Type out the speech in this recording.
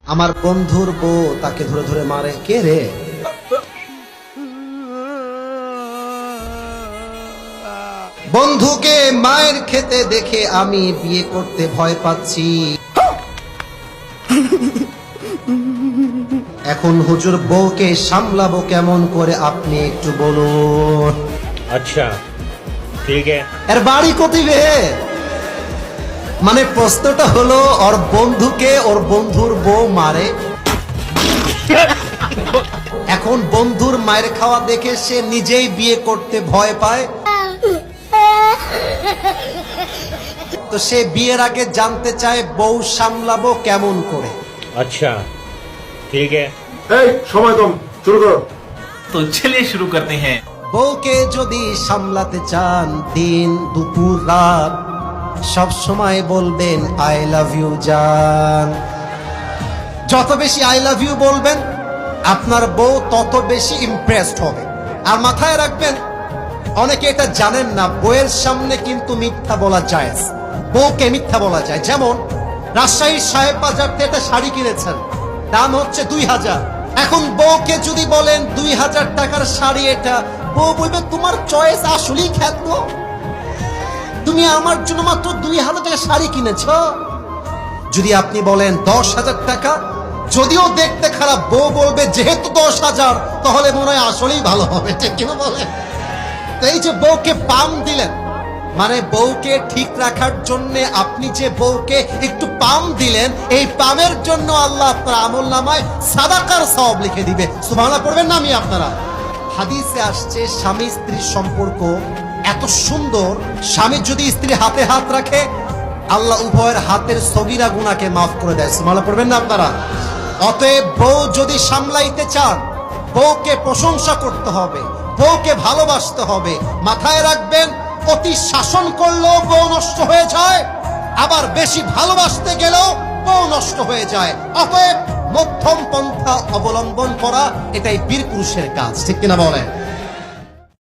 আমার বন্ধুর বউ তাকে ধরে ধরে মারে। কে রে? বন্ধুকে মায়ের খেতে দেখে আমি বিয়ে করতে ভয় পাচ্ছি। এখন হুজুর বউকে সামলাবো কেমন করে আপনি একটু বলুন। अच्छा ठीक है। এর বাড়ি কতিবে? মানে প্রশ্নটা হলো ওর বন্ধুকে ওর বন্ধুর বউ মারে। এখন বন্ধুর মায়ের খাওয়া দেখে সে নিজেই বিয়ে করতে ভয় পায়। তো সে বিয়ের আগে জানতে চায় বউ সামলাবো কেমন করে। अच्छा ठीक है। এই সময় কম, শুরু করো। तो चलिए शुरू करते हैं। বউকে যদি সামলাতে চান দিন দুপুর রাত সব সময় বলবেন আই লাভ ইউ জান। যত বেশি আই লাভ ইউ বলবেন আপনার বউ তত বেশি ইমপ্রেসড হবে। আর মাথায় রাখবেন, অনেকে এটা জানেন না, বউয়ের সামনে কিন্তু মিথ্যা বলা যায়, বউকে মিথ্যা বলা যায়। যেমন রাজশাহীর সাহেব বাজার থেকে একটা শাড়ি কিনেছেন, দাম হচ্ছে 2000। এখন বউকে যদি বলেন 2000 টাকার শাড়ি এটা, বউ বলবে তোমার চয়েস আসলেই খ্যাত, তুমি আমার জন্য মাত্র 2000 টাকা শাড়ি কিনেছ। যদি আপনি বলেন 10,000 টাকা, যদিও দেখতে খারাপ, বউ বলবে যেহেতু 10,000 তাহলে মনে হয় আসলেই ভালো হবে। ঠিক কিনা বলেন? তো এই যে বউকে পাম দিলেন, মানে বউকে ঠিক রাখার জন্য আপনি যে বউকে একটু পাম দিলেন, এই পামের জন্য আল্লাহ আপনার আমলনামায় সাদাকার সওয়াব লিখে দিবে। সুবহানাল্লাহ পড়বেন না আমি আপনারা? হাদিসে আসছে স্বামী স্ত্রীর সম্পর্ক এত সুন্দর, স্বামী যদি স্ত্রী হাতে হাত রাখে আল্লাহ উভয়ের হাতের সগীরা গুনাহকে মাফ করে দেয়। সুবহানাল্লাহ পড়বেন না আপনারা? অতএব বউ যদি সামলাইতে চান, বউকে প্রশংসা করতে হবে, বউকে ভালোবাসতে হবে। মাথায় রাখবেন, অতি শাসন করলেও বউ নষ্ট হয়ে যায়, আবার বেশি ভালোবাসতে গেলেও বউ নষ্ট হয়ে যায়। অতএব মধ্যম পন্থা অবলম্বন করা এটাই বীর পুরুষের কাজ। ঠিক কিনা বলেন?